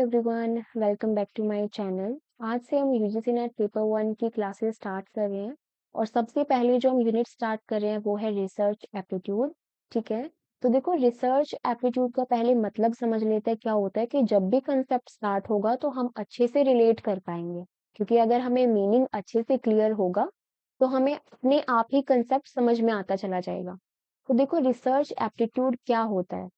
Everyone, welcome back to my channel. आज से हम यूजीसी नेट पेपर 1 की क्लासेस स्टार्ट कर रहे हैं और सबसे पहले जो हम यूनिट स्टार्ट कर रहे हैं वो है रिसर्च एप्टीट्यूड। ठीक है, तो देखो रिसर्च एप्टीट्यूड का पहले मतलब समझ लेते हैं क्या होता है कि जब भी कंसेप्ट स्टार्ट होगा तो हम अच्छे से रिलेट कर पाएंगे, क्योंकि अगर हमें मीनिंग अच्छे से क्लियर होगा तो हमें अपने आप ही कंसेप्ट समझ में आता चला जाएगा। तो देखो रिसर्च एप्टीट्यूड क्या होता है।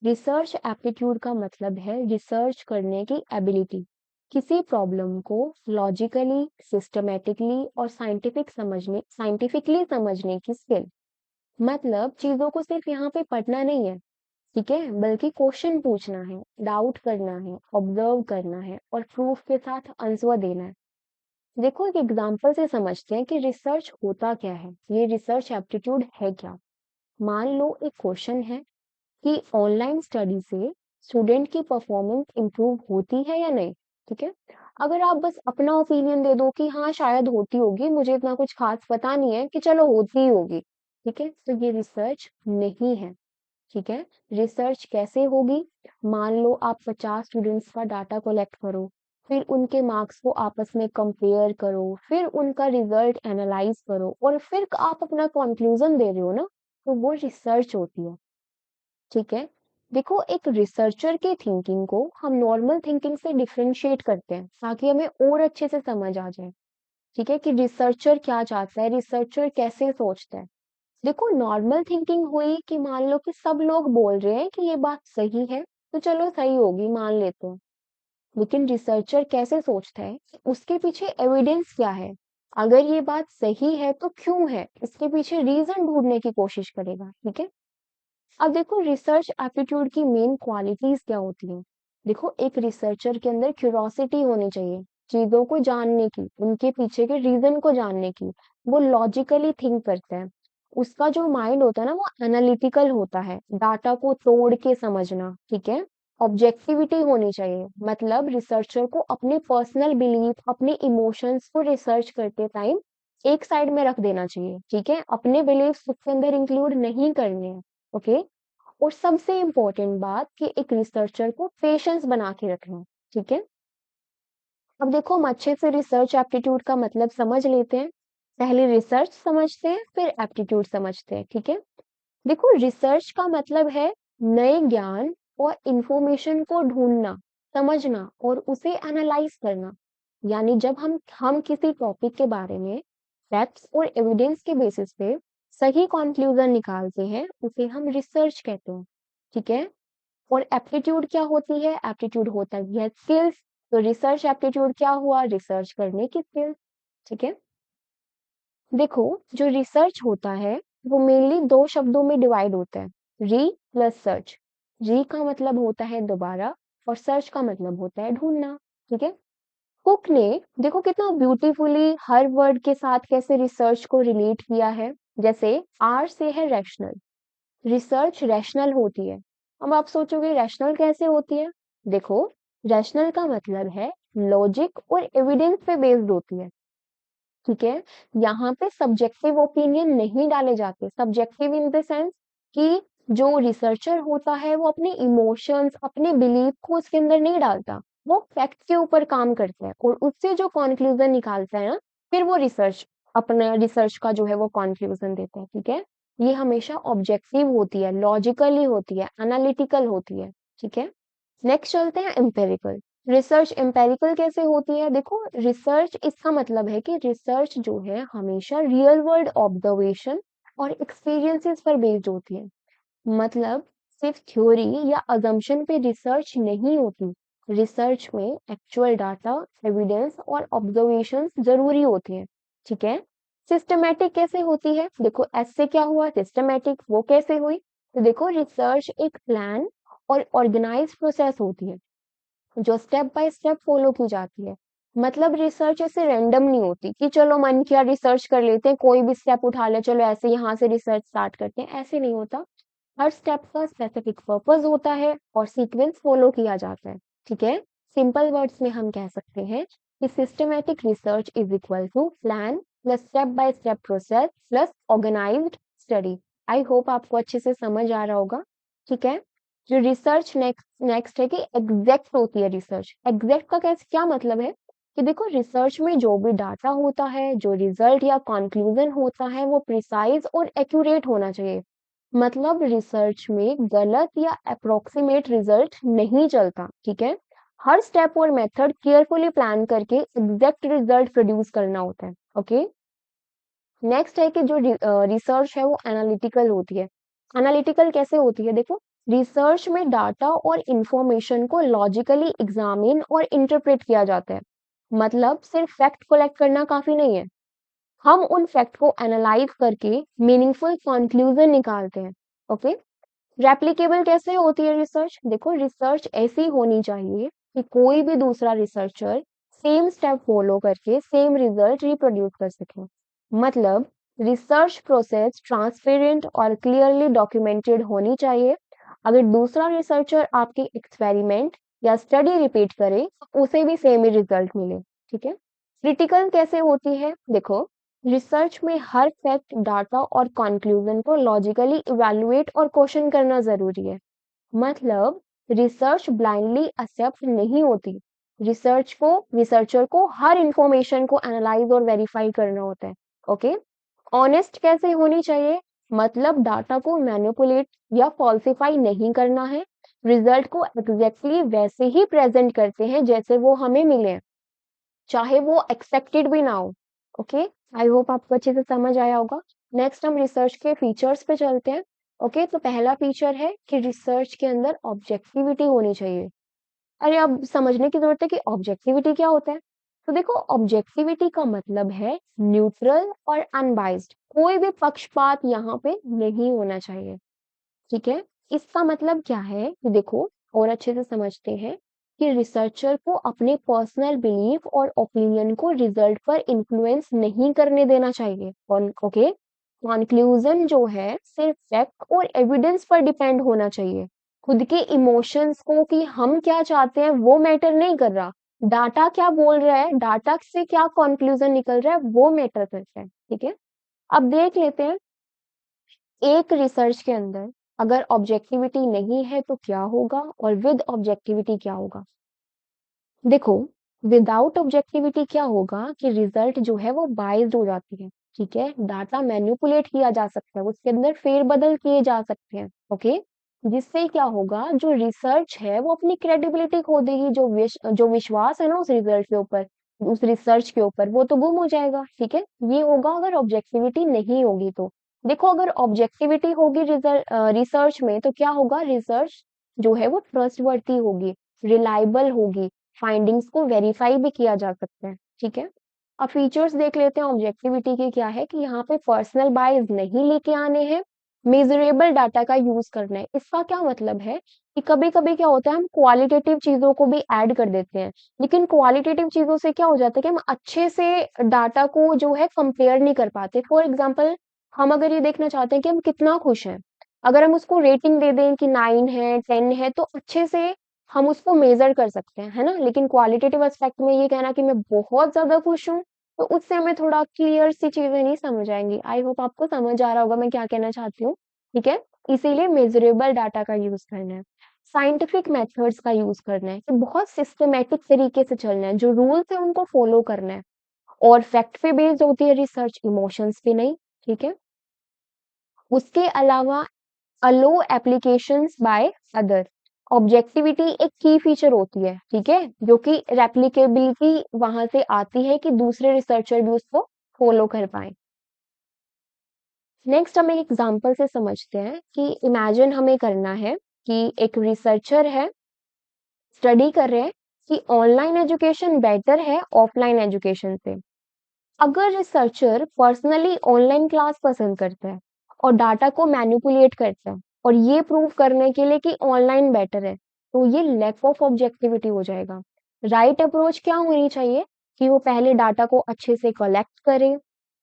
रिसर्च एप्टीट्यूड का मतलब है रिसर्च करने की एबिलिटी, किसी प्रॉब्लम को लॉजिकली, सिस्टमेटिकली और साइंटिफिकली समझने की स्किल। मतलब चीजों को सिर्फ यहाँ पे पढ़ना नहीं है, ठीक है, बल्कि क्वेश्चन पूछना है, डाउट करना है, ऑब्जर्व करना है और प्रूफ के साथ आंसर देना है। देखो एक एग्जांपल से समझते हैं कि रिसर्च होता क्या है, ये रिसर्च एप्टीट्यूड है क्या। मान लो एक क्वेश्चन है कि ऑनलाइन स्टडी से स्टूडेंट की परफॉर्मेंस इंप्रूव होती है या नहीं। ठीक है, अगर आप बस अपना ओपिनियन दे दो कि हाँ शायद होती होगी, मुझे इतना कुछ खास पता नहीं है, कि चलो होती ही होगी, ठीक है, तो ये रिसर्च नहीं है। ठीक है, रिसर्च कैसे होगी। मान लो आप 50 स्टूडेंट्स का डाटा कलेक्ट करो, फिर उनके मार्क्स को आपस में कंपेयर करो, फिर उनका रिजल्ट एनालाइज करो और फिर आप अपना कंक्लूजन दे रहे हो ना, तो वो रिसर्च होती है। ठीक है, देखो एक रिसर्चर की थिंकिंग को हम नॉर्मल थिंकिंग से डिफरेंशिएट करते हैं ताकि हमें और अच्छे से समझ आ जाए। ठीक है, कि रिसर्चर क्या चाहता है, रिसर्चर कैसे सोचता है। देखो नॉर्मल थिंकिंग हुई कि मान लो कि सब लोग बोल रहे हैं कि ये बात सही है, तो चलो सही होगी मान लेते हैं। लेकिन रिसर्चर कैसे सोचता है, उसके पीछे एविडेंस क्या है, अगर ये बात सही है तो क्यों है, इसके पीछे रीजन ढूंढने की कोशिश करेगा। ठीक है, अब देखो रिसर्च एप्टीट्यूड की मेन क्वालिटीज क्या होती हैं। देखो एक रिसर्चर के अंदर क्यूरोसिटी होनी चाहिए, चीजों को जानने की, उनके पीछे के रीजन को जानने की। वो लॉजिकली थिंक करता है, उसका जो माइंड होता है ना वो एनालिटिकल होता है, डाटा को तोड़ के समझना। ठीक है, ऑब्जेक्टिविटी होनी चाहिए, मतलब रिसर्चर को अपने पर्सनल बिलीफ, अपने इमोशंस को रिसर्च करते टाइम एक साइड में रख देना चाहिए। ठीक है, अपने बिलीफ उसके अंदर इंक्लूड नहीं करने हैं। ओके, और सबसे इम्पोर्टेंट बात कि एक रिसर्चर को पेशेंस बना के रखना है। ठीक है, अब देखो हम अच्छे से रिसर्च एप्टीट्यूड का मतलब समझ लेते हैं। पहले रिसर्च समझते हैं, फिर एप्टीट्यूड समझते हैं। ठीक है, देखो रिसर्च का मतलब है नए ज्ञान और इंफॉर्मेशन को ढूंढना, समझना और उसे एनालाइज करना। यानी जब हम किसी टॉपिक के बारे में फैक्ट्स और एविडेंस के बेसिस पे सही कंक्लूजन निकालते हैं, उसे हम रिसर्च कहते हैं। ठीक है, और एप्टीट्यूड क्या होती है, एप्टीट्यूड होता है स्किल्स। तो रिसर्च एप्टीट्यूड क्या हुआ, रिसर्च करने की स्किल्स। ठीक है, देखो जो रिसर्च होता है वो मेनली दो शब्दों में डिवाइड होता है, री प्लस सर्च। री का मतलब होता है दोबारा और सर्च का मतलब होता है ढूंढना। ठीक है, कुक ने देखो कितना ब्यूटीफुली हर वर्ड के साथ कैसे रिसर्च को रिलेट किया है। जैसे आर से है रैशनल, रिसर्च रैशनल होती है। अब आप सोचोगे रैशनल कैसे होती है। देखो रैशनल का मतलब है लॉजिक और एविडेंस पे बेस्ड होती है। ठीक है, यहाँ पे सब्जेक्टिव ओपिनियन नहीं डाले जाते, सब्जेक्टिव इन द सेंस कि जो रिसर्चर होता है वो अपने इमोशंस, अपने बिलीफ को उसके अंदर नहीं डालता, वो फैक्ट के ऊपर काम करता है और उससे जो कंक्लूजन निकालता है ना, फिर वो रिसर्च, अपने रिसर्च का जो है वो कंक्लूजन देता है। ठीक है, ये हमेशा ऑब्जेक्टिव होती है, लॉजिकली होती है, एनालिटिकल होती है। ठीक है, नेक्स्ट चलते हैं एम्पेरिकल। रिसर्च एम्पेरिकल कैसे होती है। देखो रिसर्च इसका मतलब है कि रिसर्च जो है हमेशा रियल वर्ल्ड ऑब्जर्वेशन और एक्सपीरियंसेस पर बेस्ड होती है। मतलब सिर्फ थ्योरी या अजम्पशन पे रिसर्च नहीं होती, रिसर्च में एक्चुअल डाटा, एविडेंस और ऑब्जर्वेशंस जरूरी होती हैं। ठीक है, सिस्टमैटिक कैसे होती है। देखो एस से क्या हुआ, सिस्टमैटिक, वो कैसे हुई। तो देखो रिसर्च एक प्लान और ऑर्गेनाइज प्रोसेस होती है जो स्टेप बाय स्टेप फॉलो की जाती है। मतलब रिसर्च ऐसे रैंडम नहीं होती कि चलो मन किया रिसर्च कर लेते हैं, कोई भी स्टेप उठा ले, चलो ऐसे यहाँ से रिसर्च स्टार्ट करते हैं, ऐसे नहीं होता। हर स्टेप का स्पेसिफिक पर्पस होता है और सीक्वेंस फॉलो किया जाता है। ठीक है, सिंपल वर्ड्स में हम कह सकते हैं कि systematic research is equal to plan plus step by step process plus organised study. I hope आपको अच्छे से समझ आ रहा होगा। ठीक है, जो रिसर्च नेक्स्ट है कि एग्जैक्ट होती है रिसर्च। एग्जैक्ट का कैसे क्या मतलब है कि देखो रिसर्च में जो भी डाटा होता है, जो रिजल्ट या कंक्लूजन होता है, वो प्रिसाइज और एक्यूरेट होना चाहिए। मतलब रिसर्च में गलत या अप्रोक्सीमेट रिजल्ट नहीं चलता, ठीक है। हर स्टेप और मेथड केयरफुली प्लान करके एग्जैक्ट रिजल्ट प्रोड्यूस करना होता है। ओके, नेक्स्ट है कि जो रिसर्च है वो एनालिटिकल होती है। एनालिटिकल कैसे होती है, देखो रिसर्च में डाटा और इंफॉर्मेशन को लॉजिकली एग्जामिन और इंटरप्रेट किया जाता है। मतलब सिर्फ फैक्ट कलेक्ट करना काफी नहीं है, हम उन फैक्ट को एनालाइज करके मीनिंगफुल कंक्लूजन निकालते हैं। ओके, रेप्लिकेबल कैसे होती है रिसर्च, देखो रिसर्च ऐसी होनी चाहिए कि कोई भी दूसरा रिसर्चर सेम स्टेप फॉलो करके सेम रिजल्ट रिप्रोड्यूस कर सके। मतलब रिसर्च प्रोसेस ट्रांसपेरेंट और क्लियरली डॉक्यूमेंटेड होनी चाहिए। अगर दूसरा रिसर्चर आपकी एक्सपेरिमेंट या स्टडी रिपीट करे तो उसे भी सेम ही रिजल्ट मिले, ठीक है। क्रिटिकल कैसे होती है, देखो रिसर्च में हर फैक्ट, डाटा और कंक्लूजन को लॉजिकली इवैल्यूएट और क्वेश्चन करना जरूरी है। मतलब रिसर्च ब्लाइंडली एक्सेप्ट नहीं होती। रिसर्चर को हर इंफॉर्मेशन को एनालाइज और वेरीफाई करना होता है। ओके, ऑनेस्ट कैसे होनी चाहिए, मतलब डाटा को मैनिपुलेट या फॉल्सिफाई नहीं करना है। रिजल्ट को एग्जैक्टली वैसे ही प्रेजेंट करते हैं जैसे वो हमें मिले, चाहे वो एक्सपेक्टेड भी ना हो। ओके, आई होप आपको अच्छे से समझ आया होगा। नेक्स्ट हम रिसर्च के फीचर्स पे चलते हैं। ओके, तो पहला फीचर है कि रिसर्च के अंदर ऑब्जेक्टिविटी होनी चाहिए। अरे अब समझने की जरूरत है कि ऑब्जेक्टिविटी क्या होता है। तो देखो ऑब्जेक्टिविटी का मतलब है न्यूट्रल और अनबाइज्ड, कोई भी पक्षपात यहाँ पे नहीं होना चाहिए, ठीक है। इसका मतलब क्या है कि देखो और अच्छे से समझते हैं कि रिसर्चर को अपने पर्सनल बिलीफ और ओपिनियन को रिजल्ट पर इन्फ्लुएंस नहीं करने देना चाहिए। ओके, कंक्लूजन जो है सिर्फ फैक्ट और एविडेंस पर डिपेंड होना चाहिए। खुद के इमोशंस को कि हम क्या चाहते हैं वो मैटर नहीं कर रहा, डाटा क्या बोल रहा है, डाटा से क्या कंक्लूजन निकल रहा है वो मैटर करता है, ठीक है। अब देख लेते हैं एक रिसर्च के अंदर अगर ऑब्जेक्टिविटी नहीं है तो क्या होगा और विद ऑब्जेक्टिविटी क्या होगा। देखो विदाउट ऑब्जेक्टिविटी क्या होगा कि रिजल्ट जो है वो बाइज्ड हो जाती है, ठीक है। डाटा मैनिपुलेट किया जा सकता है, उसके अंदर फेरबदल किए जा सकते हैं। ओके, जिससे क्या होगा जो रिसर्च है वो अपनी क्रेडिबिलिटी खो देगी, जो विश्वास है ना उस रिजल्ट के ऊपर, उस रिसर्च के ऊपर, वो तो गुम हो जाएगा, ठीक है। ये होगा अगर ऑब्जेक्टिविटी नहीं होगी तो। देखो अगर ऑब्जेक्टिविटी होगी रिजल्ट रिसर्च में तो क्या होगा, रिसर्च जो है वो ट्रस्टवर्दी होगी, रिलायबल होगी, फाइंडिंग्स को वेरीफाई भी किया जा सकता है, ठीक है। अब फीचर्स देख लेते हैं ऑब्जेक्टिविटी के क्या है कि यहाँ पे पर्सनल बायस नहीं लेके आने हैं, मेजरेबल डाटा का यूज करना है। इसका क्या मतलब है कि कभी कभी क्या होता है हम क्वालिटेटिव चीजों को भी ऐड कर देते हैं, लेकिन क्वालिटेटिव चीजों से क्या हो जाता है कि हम अच्छे से डाटा को जो है कंपेयर नहीं कर पाते। फॉर एग्जाम्पल हम अगर ये देखना चाहते हैं कि हम कितना खुश हैं, अगर हम उसको रेटिंग दे दें कि 9 है 10 है तो अच्छे से हम उसको मेजर कर सकते हैं, है ना। लेकिन क्वालिटेटिव एस्पेक्ट में ये कहना कि मैं बहुत ज्यादा खुश हूँ तो उससे हमें थोड़ा क्लियर सी चीजें नहीं समझ आएंगी। आई होप आपको समझ आ रहा होगा मैं क्या कहना चाहती हूँ, ठीक है। इसीलिए मेजरेबल डाटा का यूज करना है, साइंटिफिक मेथड्स का यूज करना है कि बहुत सिस्टमेटिक तरीके से चलना है, जो रूल्स है उनको फॉलो करना है। और फैक्ट पे बेस्ड होती है रिसर्च, इमोशंस पे नहीं, ठीक है। उसके अलावा अलो एप्लीकेशंस बाय अदर, ऑब्जेक्टिविटी एक की फीचर होती है, ठीक है, जो कि रेप्लिकेबिलिटी वहां से आती है कि दूसरे रिसर्चर भी उसको फॉलो कर पाए। नेक्स्ट हम एक एग्जांपल से समझते हैं कि इमेजिन हमें करना है कि एक रिसर्चर है, स्टडी कर रहे हैं कि ऑनलाइन एजुकेशन बेटर है ऑफलाइन एजुकेशन से। अगर रिसर्चर पर्सनली ऑनलाइन क्लास पसंद करता है और डाटा को मैनिपुलेट करता है और ये प्रूव करने के लिए कि ऑनलाइन बेटर है, तो ये लैक ऑफ ऑब्जेक्टिविटी हो जाएगा। राइट अप्रोच क्या होनी चाहिए कि वो पहले डाटा को अच्छे से कलेक्ट करे,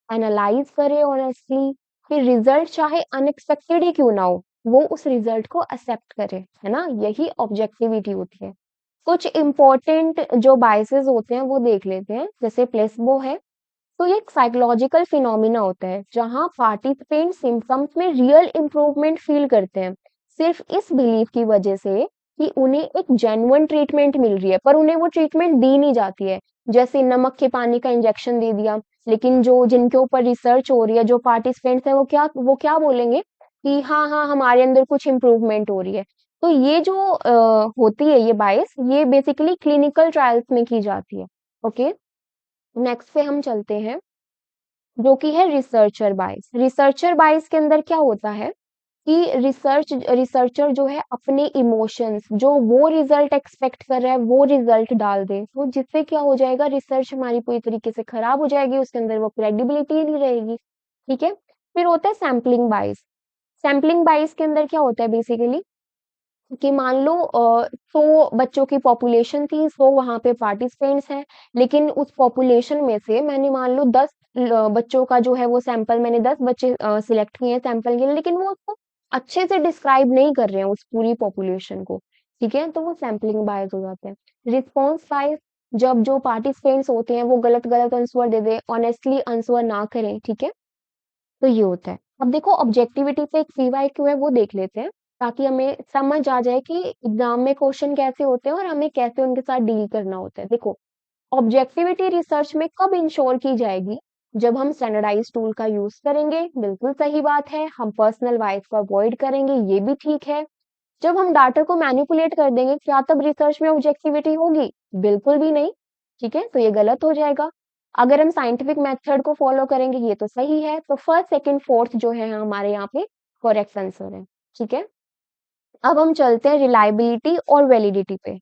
एनालाइज करे ऑनेस्टली, फिर रिजल्ट चाहे अनएक्सपेक्टेड ही क्यों ना हो वो उस रिजल्ट को एक्सेप्ट करे, है ना। यही ऑब्जेक्टिविटी होती है। कुछ इंपॉर्टेंट जो बायसेस होते हैं वो देख लेते हैं, जैसे प्लेसबो है। तो ये एक साइकोलॉजिकल फिनोमिना होता है जहां पार्टिसिपेंट सिम्टम्स में रियल इंप्रूवमेंट फील करते हैं। सिर्फ इस बिलीफ की वजह से कि उन्हें एक जेन्युइन ट्रीटमेंट मिल रही है, पर उन्हें वो ट्रीटमेंट दी नहीं जाती है। जैसे नमक के पानी का इंजेक्शन दे दिया, लेकिन जो जिनके ऊपर रिसर्च हो रही है, जो पार्टिसिपेंट्स हैं, वो क्या बोलेंगे कि हाँ, हाँ, हमारे अंदर कुछ इम्प्रूवमेंट हो रही है। तो ये जो होती है ये बायस, ये बेसिकली क्लिनिकल ट्रायल्स में की जाती है। ओके, नेक्स्ट पे हम चलते हैं, जो कि है रिसर्चर बायस। रिसर्चर बायस के अंदर क्या होता है कि रिसर्चर जो है अपने इमोशंस, जो वो रिजल्ट एक्सपेक्ट कर रहा है वो रिजल्ट डाल दे, तो जिससे क्या हो जाएगा, रिसर्च हमारी पूरी तरीके से खराब हो जाएगी, उसके अंदर वो क्रेडिबिलिटी नहीं रहेगी। ठीक है, फिर होता है सैम्पलिंग बाइस। सैम्पलिंग बाइस के अंदर क्या होता है बेसिकली कि मान लो 100 बच्चों की पॉपुलेशन थी, 100 वहां पे पार्टिसिपेंट्स हैं, लेकिन उस पॉपुलेशन में से मैंने मान लो 10 बच्चों का जो है वो सैंपल, मैंने 10 बच्चे सिलेक्ट किए हैं सैंपल के लिए, लेकिन वो उसको अच्छे से डिस्क्राइब नहीं कर रहे हैं उस पूरी पॉपुलेशन को। ठीक है, तो वो सैम्पलिंग बायस हो जाते हैं। रिस्पॉन्स बायस, जब जो पार्टिसिपेंट्स होते हैं वो गलत गलत आंसर दे दे, ऑनेस्टली आंसर ना करें। ठीक है, तो ये होता है। अब देखो ऑब्जेक्टिविटी पे एक पीवाईक्यू है, वो देख लेते हैं, ताकि हमें समझ आ जाए कि एग्जाम में क्वेश्चन कैसे होते हैं और हमें कैसे उनके साथ डील करना होता है। देखो, ऑब्जेक्टिविटी रिसर्च में कब इंश्योर की जाएगी? जब हम स्टैंडर्डाइज टूल का यूज करेंगे, बिल्कुल सही बात है। हम पर्सनल वॉइस को अवॉइड करेंगे, ये भी ठीक है। जब हम डाटा को मैनिपुलेट कर देंगे, क्या तब रिसर्च में ऑब्जेक्टिविटी होगी? बिल्कुल भी नहीं। ठीक है, तो ये गलत हो जाएगा। अगर हम साइंटिफिक मेथड को फॉलो करेंगे, ये तो सही है। तो फर्स्ट, सेकंड, फोर्थ जो है हमारे यहाँ पे करेक्ट आंसर है। ठीक है, अब हम चलते हैं रिलायबिलिटी और वैलिडिटी पे।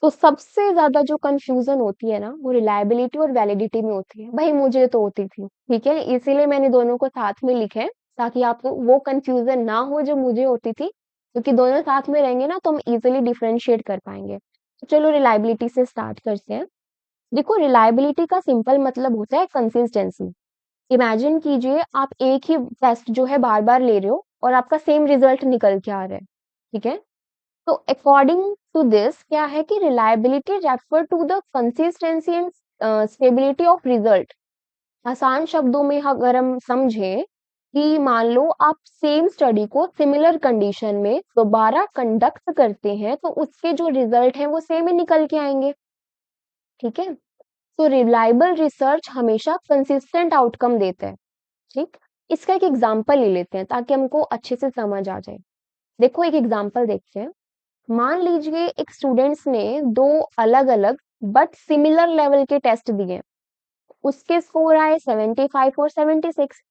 तो सबसे ज्यादा जो कंफ्यूजन होती है ना, वो रिलायबिलिटी और वैलिडिटी में होती है। भाई मुझे तो होती थी। ठीक है, इसीलिए मैंने दोनों को साथ में लिखे हैं, ताकि आपको वो कंफ्यूजन ना हो जो मुझे होती थी, क्योंकि दोनों साथ में रहेंगे ना तो हम इजिली डिफरेंशिएट कर पाएंगे। तो चलो रिलायबिलिटी से स्टार्ट करते हैं। देखो, रिलायबिलिटी का सिंपल मतलब होता है कंसिस्टेंसी। इमेजिन कीजिए आप एक ही टेस्ट जो है बार बार ले रहे हो और आपका सेम रिजल्ट निकल के आ रहा है। ठीक है, तो अकॉर्डिंग टू दिस क्या है कि reliability refer to the consistency and stability of result. आसान शब्दों में अगर हम समझें कि मान लो आप सेम स्टडी को सिमिलर कंडीशन में दोबारा कंडक्ट करते हैं, तो उसके जो रिजल्ट हैं वो सेम ही निकल के आएंगे। ठीक है, तो रिलायबल रिसर्च हमेशा कंसिस्टेंट आउटकम देता है। ठीक, इसका एक एग्जांपल ले लेते हैं ताकि हमको अच्छे से समझ आ जाए। देखो, एक एग्जांपल देखते हैं। मान लीजिए एक स्टूडेंट्स ने दो अलग अलग बट सिमिलर लेवल के टेस्ट दिए, उसके स्कोर आए 75 और 76।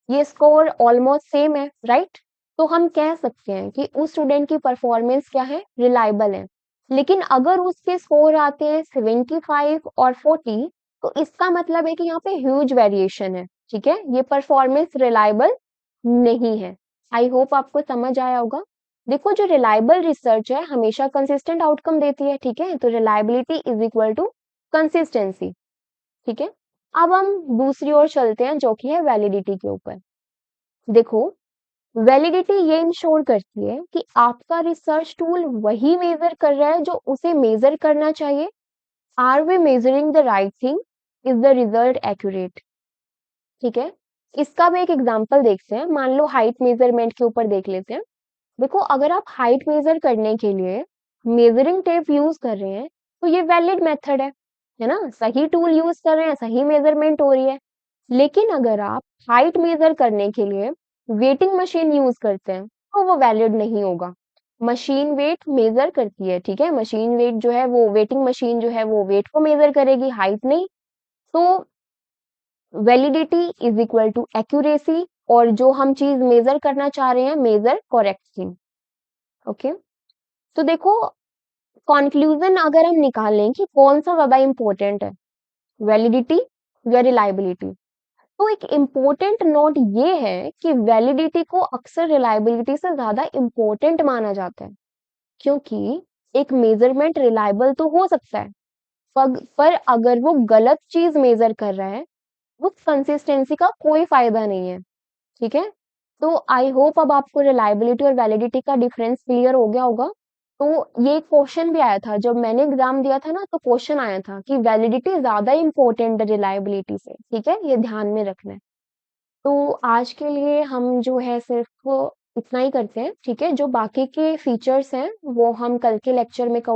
ये स्कोर ऑलमोस्ट सेम है, राइट? तो हम कह सकते हैं कि उस स्टूडेंट की परफॉर्मेंस क्या है, रिलायबल है। लेकिन अगर उसके स्कोर आते हैं 75 और 40, तो इसका मतलब है कि यहाँ पे ह्यूज वेरिएशन है। ठीक है, ये परफॉर्मेंस रिलायबल नहीं है। आई होप आपको समझ आया होगा। देखो, जो रिलायबल रिसर्च है हमेशा कंसिस्टेंट आउटकम देती है। ठीक है, तो reliability is equal to consistency. ठीक है, अब हम दूसरी ओर चलते हैं, जो कि है वैलिडिटी के ऊपर। देखो, वैलिडिटी ये इंश्योर करती है कि आपका रिसर्च टूल वही मेजर कर रहा है जो उसे मेजर करना चाहिए। Are we measuring the right thing? Is the result accurate? ठीक है, इसका भी एक एग्जांपल देखते हैं। मान लो हाइट मेजरमेंट के ऊपर देख लेते हैं। देखो, अगर आप हाइट मेजर करने के लिए मेजरिंग टेप यूज कर रहे हैं, तो ये वैलिड मेथड है ना? सही टूल यूज कर रहे हैं, सही मेजरमेंट हो रही है। लेकिन अगर आप हाइट मेजर करने के लिए वेटिंग मशीन यूज करते हैं, तो वो वैलिड नहीं होगा। मशीन वेट मेजर करती है। ठीक है, मशीन वेट जो है वो, वेटिंग मशीन जो है वो वेट को मेजर करेगी, हाइट नहीं। तो validity is equal to accuracy, और जो हम चीज मेजर करना चाह रहे हैं, मेजर करेक्ट थिंग। ओके, तो देखो, कंक्लूजन अगर हम निकालें कि कौन सा ज्यादा इंपॉर्टेंट है, वैलिडिटी या रिलायबिलिटी, तो एक इम्पोर्टेंट नोट ये है कि वैलिडिटी को अक्सर रिलायबिलिटी से ज्यादा इम्पोर्टेंट माना जाता है, क्योंकि एक मेजरमेंट रिलायबल तो हो सकता है, पर अगर वो गलत चीज मेजर कर रहा है, उस कंसिस्टेंसी का कोई फायदा नहीं है। ठीक है, तो आई होप अब आपको रिलायबिलिटी और वैलिडिटी का डिफरेंस क्लियर हो गया होगा। तो ये क्वेश्चन भी आया था जब मैंने एग्जाम दिया था ना, तो क्वेश्चन आया था कि वैलिडिटी ज्यादा इंपॉर्टेंट है रिलायबिलिटी से। ठीक है, ये ध्यान में रखना है। तो आज के लिए हम जो है सिर्फ इतना ही करते हैं, ठीक है? जो बाकी के फीचर्स हैं, वो हम कल के लेक्चर में